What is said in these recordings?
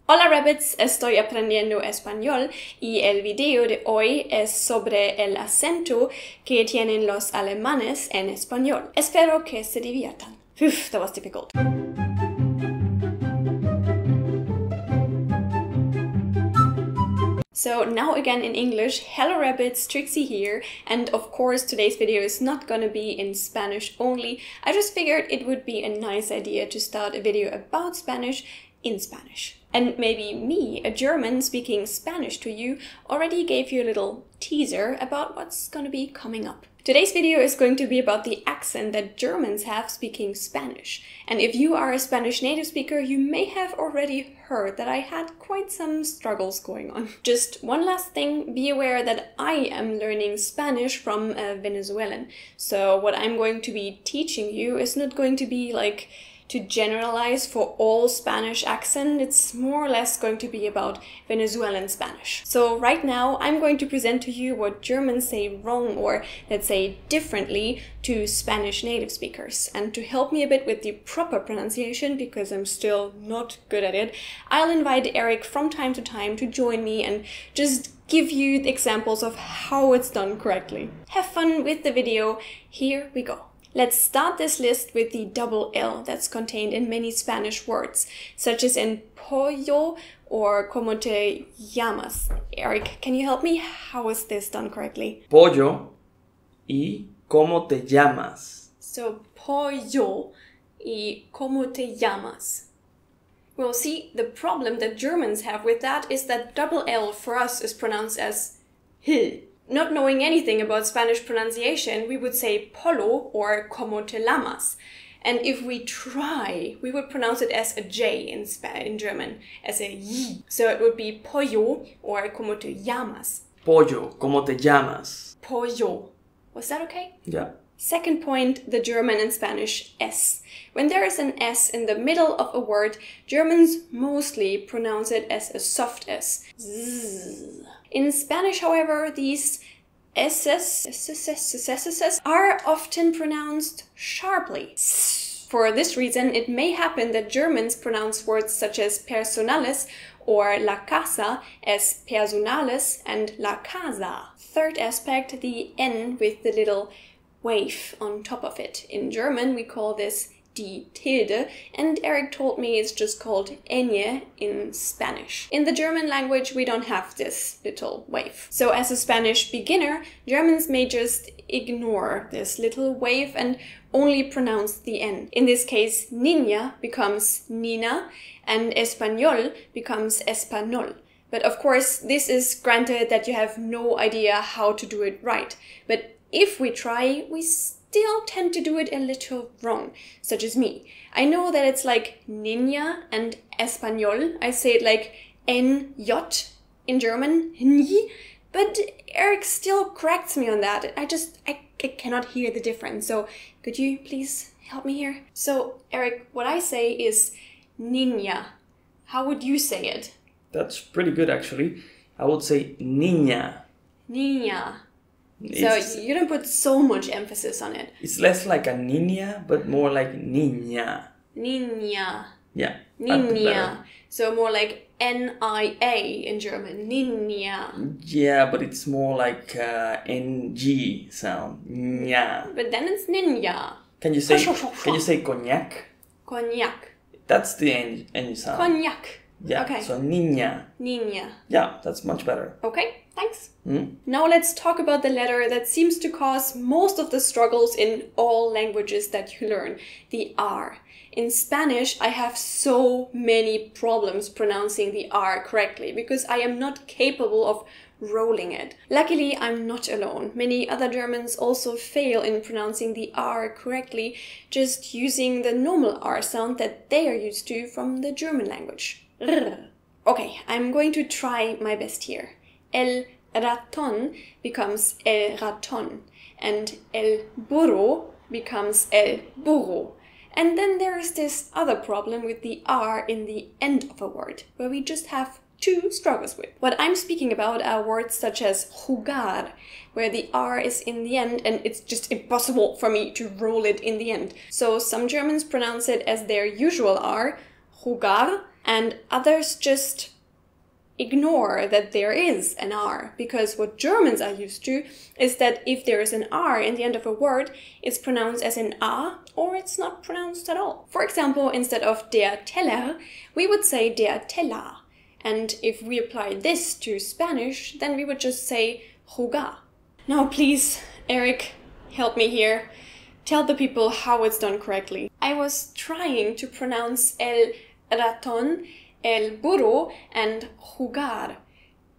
Hola Rabbits, estoy aprendiendo español y el video de hoy es sobre el acento que tienen los alemanes en español. Espero que se diviertan. Phew, that was difficult. So now again in English, hello Rabbits, Trixie here, and of course today's video is not gonna be in Spanish only. I just figured it would be a nice idea to start a video about Spanish in Spanish. And maybe me, a German speaking Spanish to you, already gave you a little teaser about what's gonna be coming up. Today's video is going to be about the accent that Germans have speaking Spanish. And if you are a Spanish native speaker, you may have already heard that I had quite some struggles going on. Just one last thing, be aware that I am learning Spanish from a Venezuelan. So what I'm going to be teaching you is not going to be like to generalize for all Spanish accent. It's more or less going to be about Venezuelan Spanish. So right now I'm going to present to you what Germans say wrong, or let's say differently, to Spanish native speakers. And to help me a bit with the proper pronunciation, because I'm still not good at it, I'll invite Erick from time to time to join me and just give you the examples of how it's done correctly. Have fun with the video. Here we go. Let's start this list with the double L that's contained in many Spanish words, such as in pollo or como te llamas. Erick, can you help me? How is this done correctly? Pollo y como te llamas. So, pollo y como te llamas. Well, see, the problem that Germans have with that is that double L for us is pronounced as H. Not knowing anything about Spanish pronunciation, we would say polo or como te llamas. And if we try, we would pronounce it as a J in German, as a Y. So it would be pollo or como te llamas. Pollo, como te llamas. Pollo. Was that okay? Yeah. Second point, the German and Spanish S. When there is an S in the middle of a word, Germans mostly pronounce it as a soft S. Zzz. In Spanish, however, these S's are often pronounced sharply. For this reason, it may happen that Germans pronounce words such as personales or la casa as personales and la casa. Third aspect, the N with the little wave on top of it. In German, we call this die Tilde, and Erick told me it's just called ñ in Spanish. In the German language, we don't have this little wave. So as a Spanish beginner, Germans may just ignore this little wave and only pronounce the N. In this case, niña becomes nina and español becomes español. But of course, this is granted that you have no idea how to do it right. But if we try, we still tend to do it a little wrong, such as me. I know that it's like niña and español. I say it like NJ in German, but Erick still corrects me on that. I cannot hear the difference. So could you please help me here? So Erick, what I say is niña. How would you say it? That's pretty good actually. I would say niña. Niña. So you don't put so much emphasis on it. It's less like a niña, but more like niña. Niña. Yeah. Niña. So more like N-I-A in German. Niña. Yeah, but it's more like NG sound. Ña. But then it's ninja. Can you say cognac? Cognac. That's the N sound. Cognac. Yeah. Okay. So niña. Niña. Yeah, that's much better. Okay, thanks. Now let's talk about the letter that seems to cause most of the struggles in all languages that you learn, the R. In Spanish, I have so many problems pronouncing the R correctly because I am not capable of rolling it. Luckily, I'm not alone. Many other Germans also fail in pronouncing the R correctly, just using the normal R sound that they are used to from the German language. Okay, I'm going to try my best here. El ratón becomes el ratón, and el burro becomes el burro. And then there's this other problem with the R in the end of a word, where we just have two struggles with. What I'm speaking about are words such as jugar, where the R is in the end and it's just impossible for me to roll it in the end. So some Germans pronounce it as their usual R, jugar, and others just ignore that there is an R, because what Germans are used to is that if there is an R in the end of a word, it's pronounced as an A or it's not pronounced at all. For example, instead of der Teller, we would say der Teller. And if we apply this to Spanish, then we would just say jugar. Now please, Eric, help me here. Tell the people how it's done correctly. I was trying to pronounce el ratón, el burro, and jugar.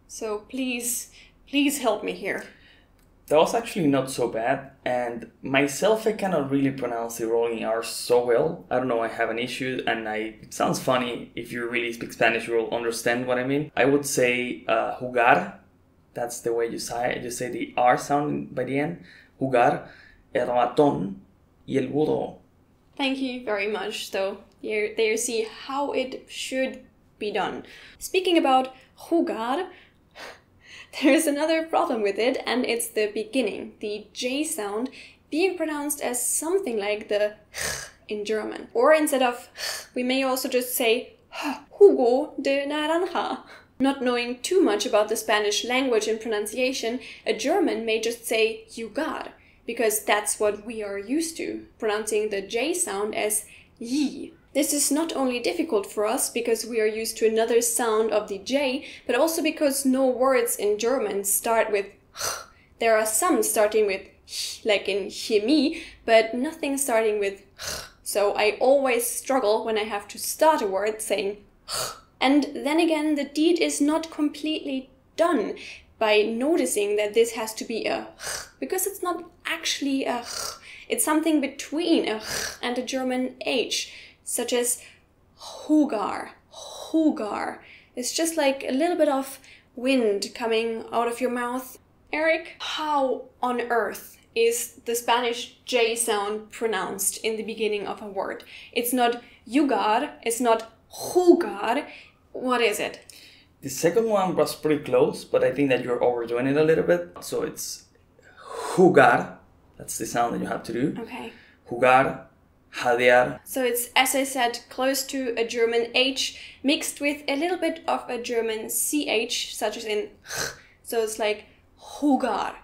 So please help me here. That was actually not so bad, and myself I cannot really pronounce the rolling R so well. I don't know, I have an issue, and it sounds funny. If you really speak Spanish, you will understand what I mean. I would say jugar. That's the way you say it. You say the R sound by the end. Jugar, el ratón y el burro. Thank you very much. So there you see how it should be done. Speaking about jugar, there's another problem with it, and it's the beginning, the J sound being pronounced as something like the in German. Or instead of we may also just say jugo de naranja. Not knowing too much about the Spanish language and pronunciation, a German may just say jugar, because that's what we are used to, pronouncing the J sound as yi. This is not only difficult for us because we are used to another sound of the J, but also because no words in German start with h. There are some starting with h, like in Chemie, but nothing starting with h. So I always struggle when I have to start a word saying h. And then again, the deed is not completely done by noticing that this has to be a h, because it's not actually a h. It's something between a h and a German h, such as jugar, jugar. It's just like a little bit of wind coming out of your mouth. Eric, how on earth is the Spanish J sound pronounced in the beginning of a word? It's not jugar, it's not jugar. What is it? The second one was pretty close, but I think that you're overdoing it a little bit. So it's jugar. That's the sound that you have to do. Okay. Jugar, jadear. So it's, as I said, close to a German H mixed with a little bit of a German CH, such as in so it's like jugar.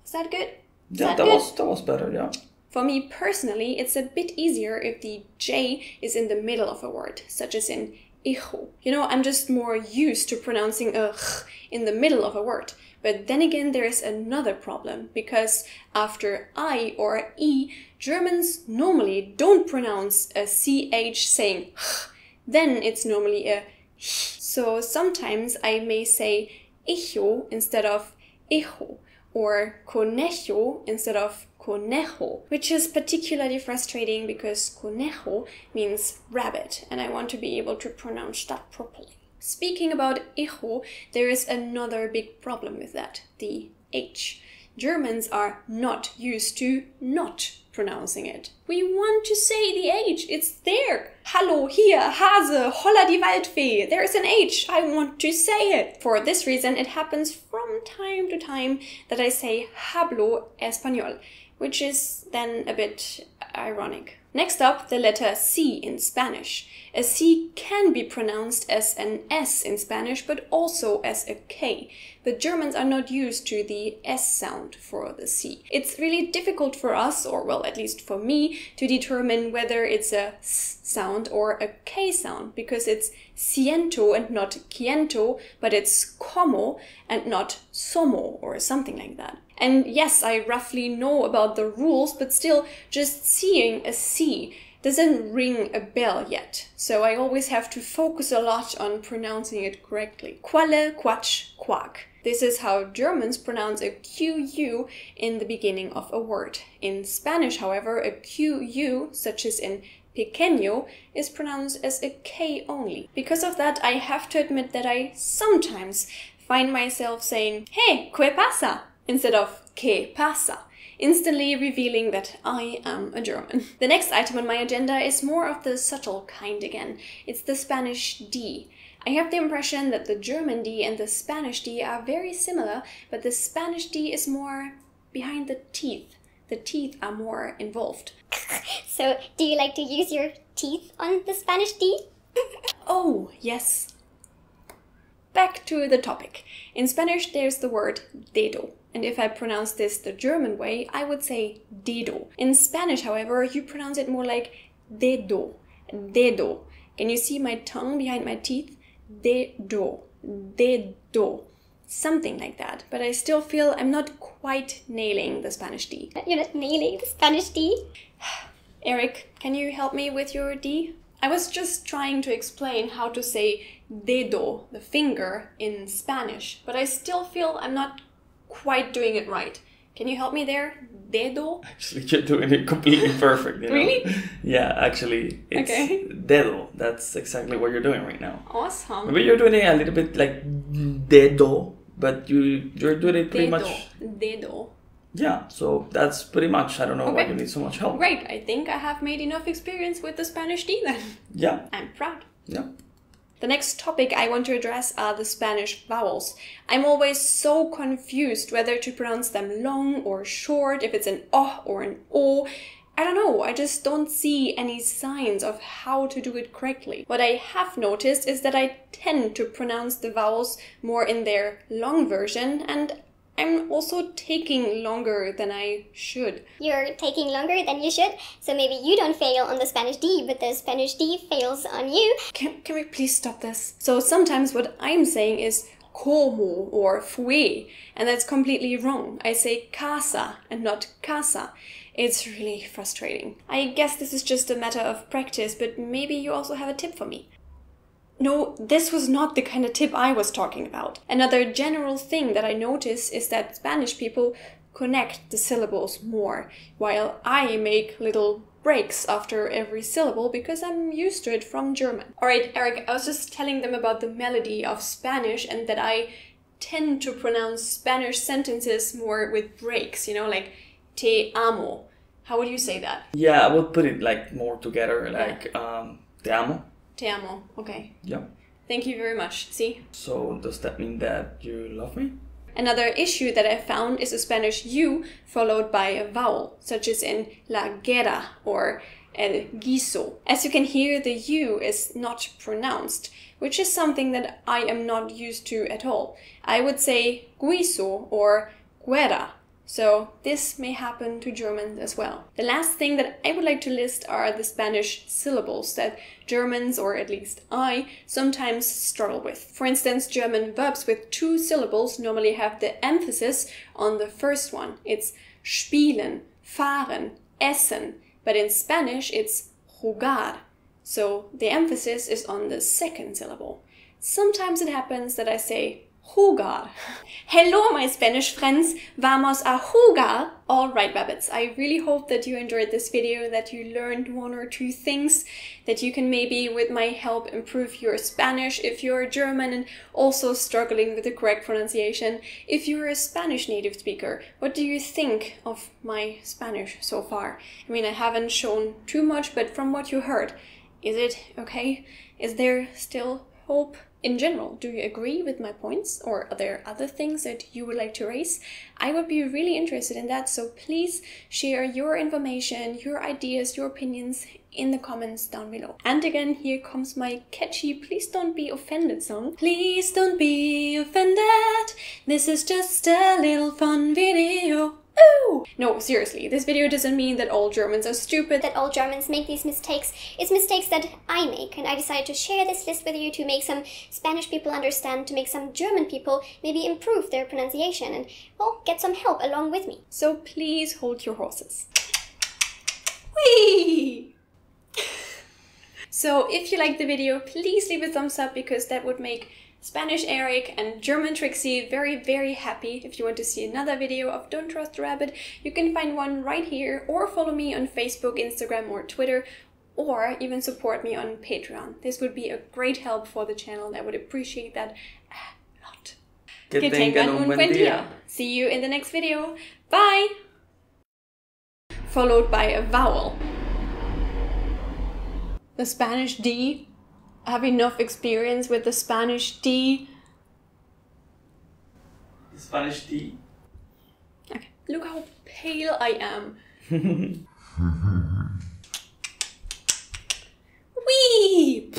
Is that good? Yeah, that was better, yeah. For me personally, it's a bit easier if the J is in the middle of a word, such as in hijo. You know, I'm just more used to pronouncing a ch in the middle of a word. But then again, there is another problem, because after I or E, Germans normally don't pronounce a CH saying ch. Then it's normally a h. So sometimes I may say hijo instead of hijo, or conejo instead of conejo, which is particularly frustrating because conejo means rabbit, and I want to be able to pronounce that properly. Speaking about hijo, there is another big problem with that, the H. Germans are not used to not pronouncing it. We want to say the H, it's there. Hallo, hier, Hase, holla die Waldfee. There is an H, I want to say it. For this reason, it happens from time to time that I say hablo español, which is then a bit ironic. Next up, the letter C in Spanish. A C can be pronounced as an S in Spanish, but also as a K. But Germans are not used to the S sound for the C. It's really difficult for us, or well, at least for me, to determine whether it's a S sound or a K sound, because it's siento and not quiento, but it's como and not somo or something like that. And yes, I roughly know about the rules, but still, just seeing a C doesn't ring a bell yet. So I always have to focus a lot on pronouncing it correctly. Qualle, quatsch, quack. This is how Germans pronounce a QU in the beginning of a word. In Spanish, however, a QU, such as in pequeño, is pronounced as a K only. Because of that, I have to admit that I sometimes find myself saying, hey, ¿qué pasa? Instead of ¿qué pasa? Instantly revealing that I am a German. The next item on my agenda is more of the subtle kind again. It's the Spanish D. I have the impression that the German D and the Spanish D are very similar, but the Spanish D is more behind the teeth. The teeth are more involved. So, do you like to use your teeth on the Spanish D? Oh, yes. Back to the topic. In Spanish, there's the word dedo. And if I pronounce this the German way, I would say dedo. In Spanish, however, you pronounce it more like dedo. Dedo. Can you see my tongue behind my teeth? Dedo. Dedo. Something like that. But I still feel I'm not quite nailing the Spanish D. You're not nailing the Spanish D? Eric, can you help me with your D? I was just trying to explain how to say dedo, the finger, in Spanish, but I still feel I'm not quite doing it right. Can you help me there? Dedo? Actually, you're doing it completely perfect. You know? Really? Yeah, actually, it's okay. dedo. That's exactly what you're doing right now. Awesome. Maybe you're doing it a little bit like dedo, but you're doing it pretty much. Dedo. Yeah, so that's pretty much. I don't know why you need so much help. Great, I think I have made enough experience with the Spanish D then. Yeah. I'm proud. Yeah. The next topic I want to address are the Spanish vowels. I'm always so confused whether to pronounce them long or short, if it's an O or an O. I don't know, I just don't see any signs of how to do it correctly. What I have noticed is that I tend to pronounce the vowels more in their long version, and I'm also taking longer than I should. You're taking longer than you should, so maybe you don't fail on the Spanish D, but the Spanish D fails on you. Can we please stop this? So sometimes what I'm saying is como or fue, and that's completely wrong. I say casa and not casa. It's really frustrating. I guess this is just a matter of practice, but maybe you also have a tip for me. No, this was not the kind of tip I was talking about. Another general thing that I notice is that Spanish people connect the syllables more, while I make little breaks after every syllable because I'm used to it from German. Alright, Eric, I was just telling them about the melody of Spanish and that I tend to pronounce Spanish sentences more with breaks, you know, like te amo. How would you say that? Yeah, I would put it like more together, like te amo. Te amo, okay. Yeah. Thank you very much. See? So does that mean that you love me? Another issue that I found is a Spanish U followed by a vowel, such as in la guerra or el guiso. As you can hear, the U is not pronounced, which is something that I am not used to at all. I would say guiso or guerra. So this may happen to Germans as well. The last thing that I would like to list are the Spanish syllables that Germans, or at least I, sometimes struggle with. For instance, German verbs with 2 syllables normally have the emphasis on the first one. It's spielen, fahren, essen. But in Spanish, it's jugar. So the emphasis is on the second syllable. Sometimes it happens that I say jugar. Hello, my Spanish friends. Vamos a jugar. Alright, rabbits. I really hope that you enjoyed this video, that you learned 1 or 2 things, that you can maybe, with my help, improve your Spanish if you're German and also struggling with the correct pronunciation. If you're a Spanish native speaker, what do you think of my Spanish so far? I mean, I haven't shown too much, but from what you heard, is it okay? Is there still hope? In general, do you agree with my points, or are there other things that you would like to raise? I would be really interested in that, so please share your information, your ideas, your opinions in the comments down below. And again, here comes my catchy Please Don't Be Offended song. Please don't be offended, this is just a little fun video. Ooh! No, seriously, this video doesn't mean that all Germans are stupid. That all Germans make these mistakes. It's mistakes that I make, and I decided to share this list with you to make some Spanish people understand, to make some German people maybe improve their pronunciation and, well, get some help along with me. So please hold your horses. Whee! So if you liked the video, please leave a thumbs up because that would make Spanish Eric and German Trixie very, very happy. If you want to see another video of Don't Trust the Rabbit, you can find one right here, or follow me on Facebook, Instagram, or Twitter, or even support me on Patreon. This would be a great help for the channel, and I would appreciate that a lot. Que tengan un buen día. See you in the next video. Bye! Followed by a vowel. The Spanish D. I have enough experience with the Spanish D. Spanish D. Okay, look how pale I am. Whee!